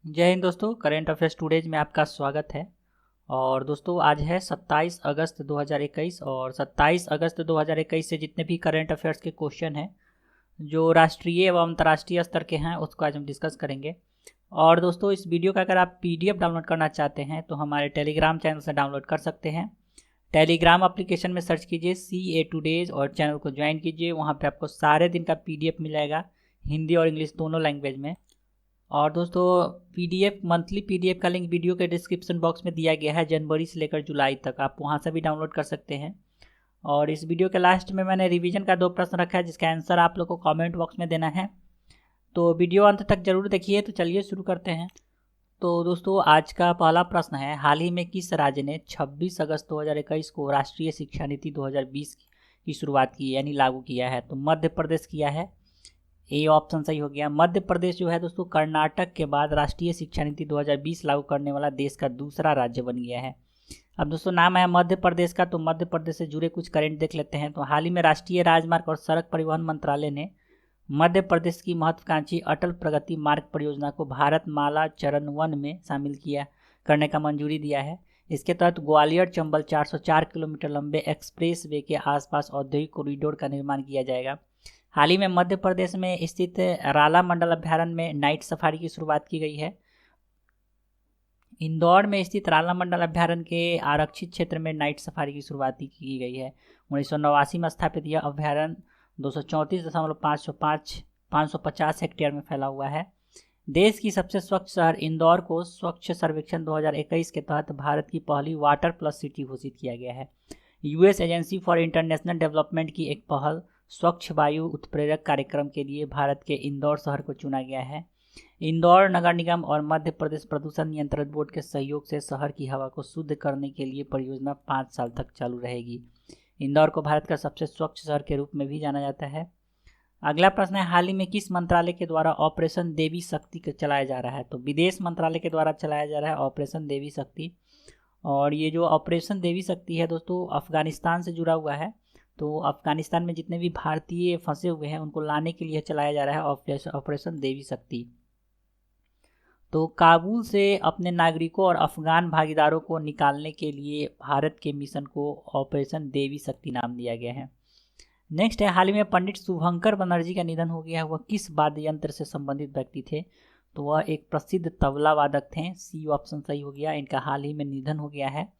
जय हिंद दोस्तों, current affairs today's में आपका स्वागत है। और दोस्तों आज है 27 अगस्त 2021 और 27 अगस्त 2021 से जितने भी करेंट अफेयर्स के क्वेश्चन हैं जो राष्ट्रीय एवं अंतर्राष्ट्रीय स्तर के हैं उसको आज हम डिस्कस करेंगे। और दोस्तों इस वीडियो का अगर आप पीडीएफ डाउनलोड करना चाहते हैं तो हमारे टेलीग्राम चैनल से डाउनलोड कर सकते हैं। टेलीग्राम एप्लीकेशन में सर्च कीजिए CA टुडेज और चैनल को ज्वाइन कीजिए। वहाँ पे आपको सारे दिन का पीडीएफ मिल जाएगा, हिंदी और इंग्लिश दोनों लैंग्वेज में। और दोस्तों पीडीएफ मंथली पीडीएफ का लिंक वीडियो के डिस्क्रिप्शन बॉक्स में दिया गया है, जनवरी से लेकर जुलाई तक आप वहां से भी डाउनलोड कर सकते हैं। और इस वीडियो के लास्ट में मैंने रिवीजन का 2 प्रश्न रखा है जिसका आंसर आप लोग को कमेंट बॉक्स में देना है, तो वीडियो अंत तक जरूर देखिए। तो चलिए शुरू करते हैं। तो दोस्तों आज का पहला प्रश्न है, हाल ही में किस राज्य ने 26 अगस्त 2021 को राष्ट्रीय शिक्षा नीति 2020 की शुरुआत की यानी लागू किया है? तो मध्य प्रदेश किया है। ए ऑप्शन सही हो गया। मध्य प्रदेश जो है दोस्तों कर्नाटक के बाद राष्ट्रीय शिक्षा नीति 2020 लागू करने वाला देश का दूसरा राज्य बन गया है। अब दोस्तों नाम है मध्य प्रदेश का, तो मध्य प्रदेश से जुड़े कुछ करंट देख लेते हैं। तो हाल ही में राष्ट्रीय राजमार्ग और सड़क परिवहन मंत्रालय ने मध्य प्रदेश की महत्वाकांक्षी अटल प्रगति मार्ग परियोजना को भारत माला चरण 1 में शामिल करने का मंजूरी दिया है। इसके तहत ग्वालियर चंबल 404 किलोमीटर लंबे एक्सप्रेस वे के आसपास औद्योगिक कॉरिडोर का निर्माण किया जाएगा। हाल ही में मध्य प्रदेश में स्थित राला मंडल अभ्यारण्य में नाइट सफारी की शुरुआत की गई है। इंदौर में स्थित राला मंडल अभ्यारण्य के आरक्षित क्षेत्र में नाइट सफारी की शुरुआत की गई है। 1989 में स्थापित यह अभ्यारण्य 234.550 हेक्टेयर में फैला हुआ है। देश की सबसे स्वच्छ शहर इंदौर को स्वच्छ सर्वेक्षण 2021 के तहत भारत की पहली वाटर प्लस सिटी घोषित किया गया है। US agency for international development की एक पहल स्वच्छ वायु उत्प्रेरक कार्यक्रम के लिए भारत के इंदौर शहर को चुना गया है। इंदौर नगर निगम और मध्य प्रदेश प्रदूषण नियंत्रण बोर्ड के सहयोग से शहर की हवा को शुद्ध करने के लिए परियोजना 5 साल तक चालू रहेगी। इंदौर को भारत का सबसे स्वच्छ शहर के रूप में भी जाना जाता है। अगला प्रश्न है, हाल ही में किस मंत्रालय के द्वारा ऑपरेशन देवी शक्ति चलाया जा रहा है? तो विदेश मंत्रालय के द्वारा चलाया जा रहा है ऑपरेशन देवी शक्ति। और ये जो ऑपरेशन देवी शक्ति है दोस्तों अफगानिस्तान से जुड़ा हुआ है। तो अफगानिस्तान में जितने भी भारतीय फंसे हुए हैं उनको लाने के लिए चलाया जा रहा है ऑपरेशन देवी शक्ति। तो काबुल से अपने नागरिकों और अफगान भागीदारों को निकालने के लिए भारत के मिशन को ऑपरेशन देवी शक्ति नाम दिया गया है। नेक्स्ट है, हाल ही में पंडित शुभंकर बनर्जी का निधन हो गया है। वह किस वाद्य यंत्र से संबंधित व्यक्ति थे? तो वह एक प्रसिद्ध तबला वादक थे। सी ऑप्शन सही हो गया। इनका हाल ही में निधन हो गया है।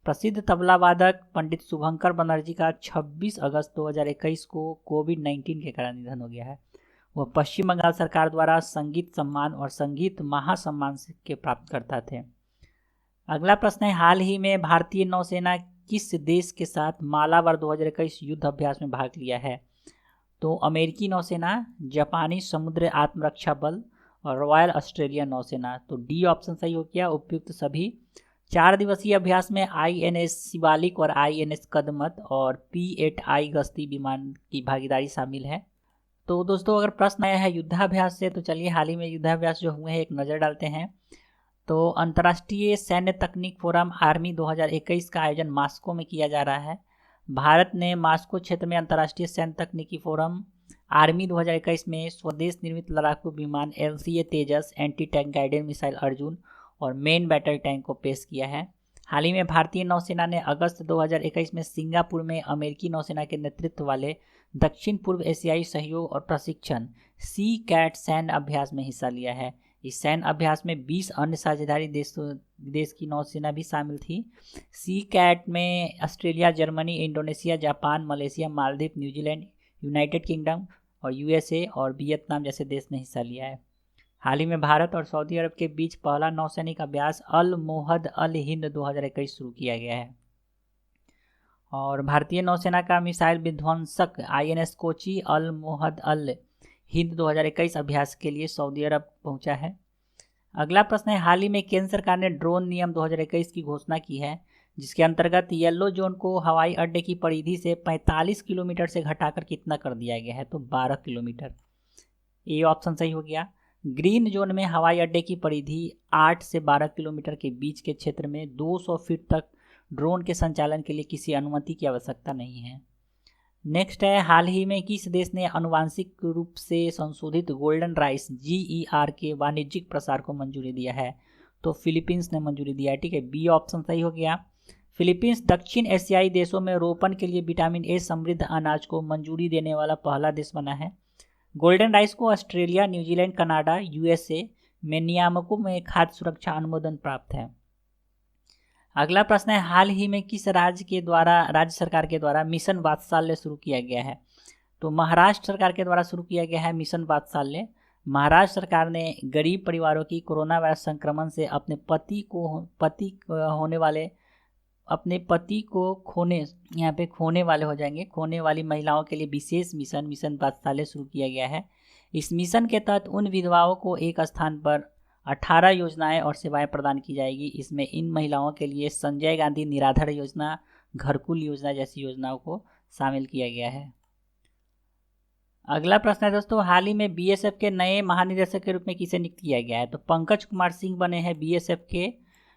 प्रसिद्ध तबला वादक पंडित शुभंकर बनर्जी का 26 अगस्त 2021 को कोविड-19 के कारण निधन हो गया है। वह पश्चिम बंगाल सरकार द्वारा संगीत सम्मान और संगीत महासम्मान के प्राप्तकर्ता थे। अगला प्रश्न है, हाल ही में भारतीय नौसेना किस देश के साथ मालाबार 2021 युद्ध अभ्यास में भाग लिया है? तो अमेरिकी नौसेना, जापानी समुद्र आत्मरक्षा बल और रॉयल ऑस्ट्रेलिया नौसेना। तो डी ऑप्शन सही हो गया। उपयुक्त सभी 4 दिवसीय अभ्यास में INS शिवालिक और INS कदमत और P-8I गश्ती विमान की भागीदारी शामिल है। तो दोस्तों अगर प्रश्न आया है युद्धाभ्यास से तो चलिए हाल ही में युद्धाभ्यास जो हुए हैं एक नज़र डालते हैं। तो अंतर्राष्ट्रीय सैन्य तकनीक फोरम आर्मी 2021 का आयोजन मास्को में किया जा रहा है। भारत ने मास्को क्षेत्र में अंतर्राष्ट्रीय सैन्य तकनीकी फोरम आर्मी 2021 में स्वदेश निर्मित लड़ाकू विमान LCA Tejas, anti tank guided missile Arjun और मेन बैटल टैंक को पेश किया है। हाल ही में भारतीय नौसेना ने अगस्त 2021 में सिंगापुर में अमेरिकी नौसेना के नेतृत्व वाले दक्षिण पूर्व एशियाई सहयोग और प्रशिक्षण CCAT सैन्य अभ्यास में हिस्सा लिया है। इस सैन्य अभ्यास में 20 अन्य साझेदारी देश की नौसेना भी शामिल थी। CCAT में Australia, Germany, Indonesia, Japan, Malaysia, Maldives, New Zealand, United kingdom और USA और वियतनाम जैसे देश ने हिस्सा लिया है। हाल ही में भारत और सऊदी अरब के बीच पहला नौसैनिक अभ्यास अल मोहद अल हिंद 2021 शुरू किया गया है। और भारतीय नौसेना का मिसाइल विध्वंसक INS कोची अल मोहद अल हिंद 2021 अभ्यास के लिए सऊदी अरब पहुंचा है। अगला प्रश्न है, हाल ही में केंद्र सरकार ने ड्रोन नियम 2021 की घोषणा की है जिसके अंतर्गत येलो जोन को हवाई अड्डे की परिधि से 45 किलोमीटर से घटाकर कितना कर दिया गया है? तो 12 किलोमीटर। ये ऑप्शन सही हो गया। ग्रीन जोन में हवाई अड्डे की परिधि 8 से 12 किलोमीटर के बीच के क्षेत्र में 200 फीट तक ड्रोन के संचालन के लिए किसी अनुमति की आवश्यकता नहीं है। नेक्स्ट है, हाल ही में किस देश ने आनुवांशिक रूप से संशोधित गोल्डन राइस GER के वाणिज्यिक प्रसार को मंजूरी दिया है? तो फिलीपींस ने मंजूरी दिया है। ठीक है, बी ऑप्शन सही हो गया। फिलीपींस दक्षिण एशियाई देशों में रोपण के लिए विटामिन ए समृद्ध अनाज को मंजूरी देने वाला पहला देश बना है। गोल्डन राइस को ऑस्ट्रेलिया, न्यूजीलैंड, कनाडा, USA में नियामकों में खाद्य सुरक्षा अनुमोदन प्राप्त है। अगला प्रश्न है, हाल ही में किस राज्य सरकार के द्वारा मिशन वात्सल्य शुरू किया गया है? तो महाराष्ट्र सरकार के द्वारा शुरू किया गया है मिशन वात्सल्य। महाराष्ट्र सरकार ने गरीब परिवारों की कोरोना वायरस संक्रमण से अपने पति को खोने वाली महिलाओं के लिए विशेष मिशन वात्सल्य शुरू किया गया है। इस मिशन के तहत उन विधवाओं को एक स्थान पर 18 योजनाएं और सेवाएं प्रदान की जाएगी। इसमें इन महिलाओं के लिए संजय गांधी निराधार योजना, घरकुल योजना जैसी योजनाओं को शामिल किया गया है। अगला प्रश्न है दोस्तों, हाल ही में BSF के नए महानिदेशक के रूप में किसे नियुक्त किया गया है? तो पंकज कुमार सिंह बने हैं BSF के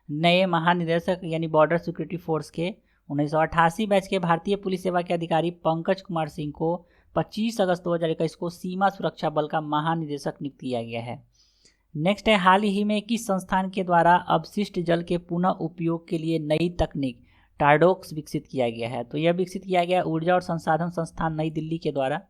नए महानिदेशक यानी बॉर्डर सिक्योरिटी फोर्स के। 1988 बैच के भारतीय पुलिस सेवा के अधिकारी पंकज कुमार सिंह को 25 अगस्त 2021 को सीमा सुरक्षा बल का महानिदेशक नियुक्त किया गया है। नेक्स्ट है, हाल ही में किस संस्थान के द्वारा अपशिष्ट जल के पुनः उपयोग के लिए नई तकनीक टार्डोक्स विकसित किया गया है? तो यह विकसित किया गया ऊर्जा और संसाधन संस्थान नई दिल्ली के द्वारा।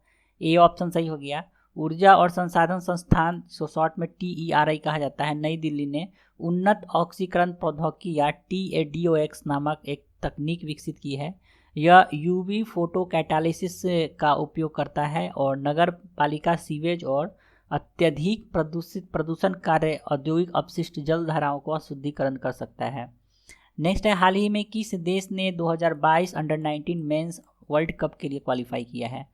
ए ऑप्शन सही हो गया। ऊर्जा और संसाधन संस्थान, सो शॉर्ट में TERI कहा जाता है, नई दिल्ली ने उन्नत ऑक्सीकरण प्रौद्योगिकी या TADOX नामक एक तकनीक विकसित की है। यह UV फोटो कैटालिसिस का उपयोग करता है और नगर पालिका सीवेज और अत्यधिक प्रदूषण कार्य औद्योगिक अपशिष्ट जल धाराओं को शुद्धिकरण कर सकता है। नेक्स्ट है, हाल ही में किस देश ने 2022 अंडर-19 मेंस वर्ल्ड कप के लिए क्वालिफाई किया है?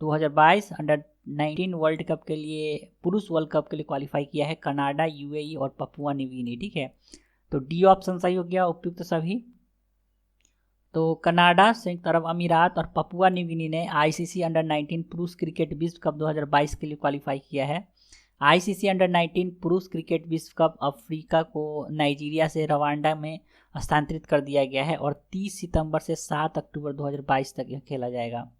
2022 अंडर-19 वर्ल्ड कप के लिए, पुरुष वर्ल्ड कप के लिए क्वालिफाई किया है कनाडा, UAE और पपुआ न्यू गिनी। ठीक है, तो डी ऑप्शन सही हो गया उपयुक्त सभी। तो कनाडा, संयुक्त अरब अमीरात और पपुआ न्यू गिनी ने ICC अंडर-19 पुरुष क्रिकेट विश्व कप 2022 के लिए क्वालिफाई किया है। ICC अंडर-19 पुरुष क्रिकेट विश्व कप अफ्रीका को नाइजीरिया से रवांडा में हस्तांतरित कर दिया गया है और 30 सितंबर से 7 अक्टूबर 2022 तक यह खेला जाएगा।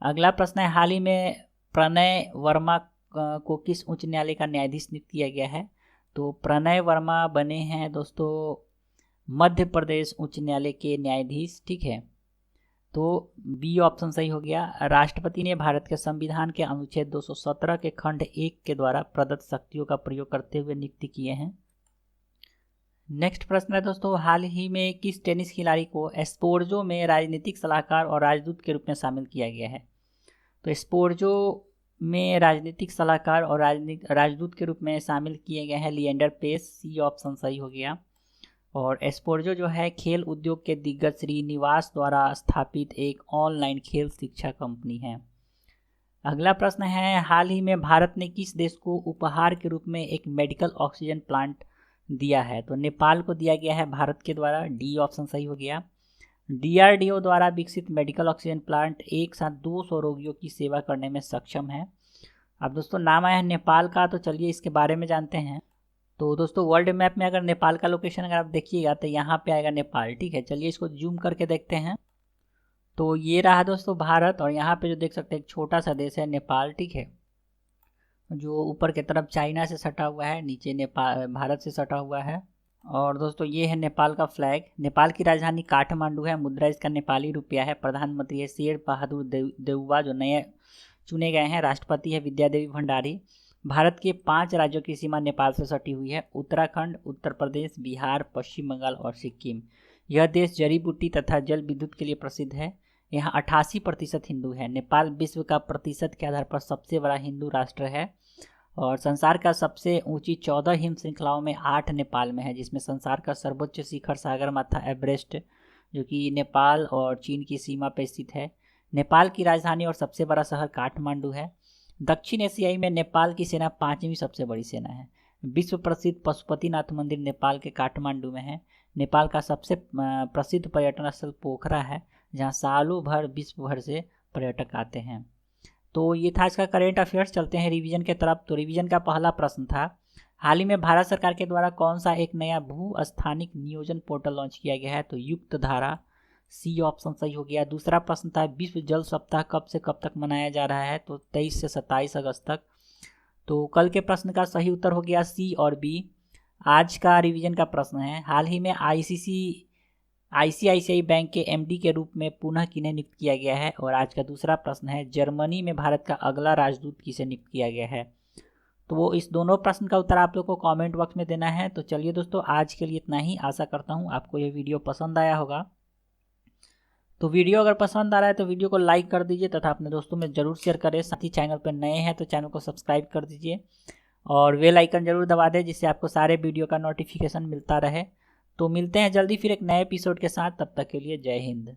अगला प्रश्न है, हाल ही में प्रणय वर्मा को किस उच्च न्यायालय का न्यायाधीश नियुक्त किया गया है? तो प्रणय वर्मा बने हैं दोस्तों मध्य प्रदेश उच्च न्यायालय के न्यायाधीश। ठीक है, तो बी ऑप्शन सही हो गया। राष्ट्रपति ने भारत के संविधान के अनुच्छेद 217 के खंड 1 के द्वारा प्रदत्त शक्तियों का प्रयोग करते हुए नियुक्ति किए हैं। नेक्स्ट प्रश्न है दोस्तों, हाल ही में किस टेनिस खिलाड़ी को एस्पोर्जो में राजनीतिक सलाहकार और राजदूत के रूप में शामिल किया गया है? तो एस्पोर्जो में राजनीतिक सलाहकार और राजदूत के रूप में शामिल किए गए हैं लिएंडर पेस। सी ऑप्शन सही हो गया। और एस्पोर्जो जो है खेल उद्योग के दिग्गज श्रीनिवास द्वारा स्थापित एक ऑनलाइन खेल शिक्षा कंपनी है। अगला प्रश्न है, हाल ही में भारत ने किस देश को उपहार के रूप में एक मेडिकल ऑक्सीजन प्लांट दिया है? तो नेपाल को दिया गया है भारत के द्वारा। डी ऑप्शन सही हो गया। DRDO द्वारा विकसित मेडिकल ऑक्सीजन प्लांट एक साथ 200 रोगियों की सेवा करने में सक्षम है। अब दोस्तों नाम आया है नेपाल का, तो चलिए इसके बारे में जानते हैं। तो दोस्तों वर्ल्ड मैप में अगर नेपाल का लोकेशन अगर आप देखिएगा तो यहाँ पे आएगा नेपाल। ठीक है, चलिए इसको जूम करके देखते हैं। तो ये रहा दोस्तों भारत, और यहाँ पे जो देख सकते हैं एक छोटा सा देश है नेपाल। ठीक है, जो ऊपर की तरफ चाइना से सटा हुआ है, नीचे नेपाल भारत से सटा हुआ है। और दोस्तों ये है नेपाल का फ्लैग। नेपाल की राजधानी काठमांडू है। मुद्रा इसका नेपाली रुपया है। प्रधानमंत्री है शेर बहादुर देउवा जो नए चुने गए हैं। राष्ट्रपति है विद्यादेवी भंडारी। भारत के 5 राज्यों की सीमा नेपाल से सटी हुई है: उत्तराखंड, उत्तर प्रदेश, बिहार, पश्चिम बंगाल और सिक्किम। यह देश जड़ी बूटी तथा जल विद्युत के लिए प्रसिद्ध है। यहाँ 88% हिंदू है। नेपाल विश्व का प्रतिशत के आधार पर सबसे बड़ा हिंदू राष्ट्र है और संसार का सबसे ऊंची 14 हिम श्रृंखलाओं में 8 नेपाल में है, जिसमें संसार का सर्वोच्च शिखर सागरमाथा एवरेस्ट जो कि नेपाल और चीन की सीमा पर स्थित है। नेपाल की राजधानी और सबसे बड़ा शहर काठमांडू है। दक्षिण एशियाई में नेपाल की सेना 5वीं सबसे बड़ी सेना है। विश्व प्रसिद्ध पशुपतिनाथ मंदिर नेपाल के काठमांडू में है। नेपाल का सबसे प्रसिद्ध पर्यटन स्थल पोखरा है, जहाँ सालों भर विश्व भर से पर्यटक आते हैं। तो ये था इसका करेंट अफेयर्स। चलते हैं रिवीजन के तरफ। तो रिवीजन का पहला प्रश्न था, हाल ही में भारत सरकार के द्वारा कौन सा एक नया भू स्थानिक नियोजन पोर्टल लॉन्च किया गया है? तो युक्त धारा। सी ऑप्शन सही हो गया। दूसरा प्रश्न था विश्व जल सप्ताह कब से कब तक मनाया जा रहा है, तो 23 से 27 अगस्त तक। तो कल के प्रश्न का सही उत्तर हो गया सी और बी। आज का रिवीजन का प्रश्न है, हाल ही में आईसीआईसीआई बैंक के एमडी के रूप में पुनः किन्हें नियुक्त किया गया है। और आज का दूसरा प्रश्न है, जर्मनी में भारत का अगला राजदूत किसे नियुक्त किया गया है। तो वो इस दोनों प्रश्न का उत्तर आप लोग को कमेंट बॉक्स में देना है। तो चलिए दोस्तों, आज के लिए इतना ही। आशा करता हूँ आपको ये वीडियो पसंद आया होगा। तो वीडियो अगर पसंद आ रहा है तो वीडियो को लाइक कर दीजिए तथा अपने दोस्तों में ज़रूर शेयर करें। साथ ही चैनल पर नए हैं तो चैनल को सब्सक्राइब कर दीजिए और बेल आइकन ज़रूर दबा दें, जिससे आपको सारे वीडियो का नोटिफिकेशन मिलता रहे। तो मिलते हैं जल्दी फिर एक नए एपिसोड के साथ, तब तक के लिए जय हिंद।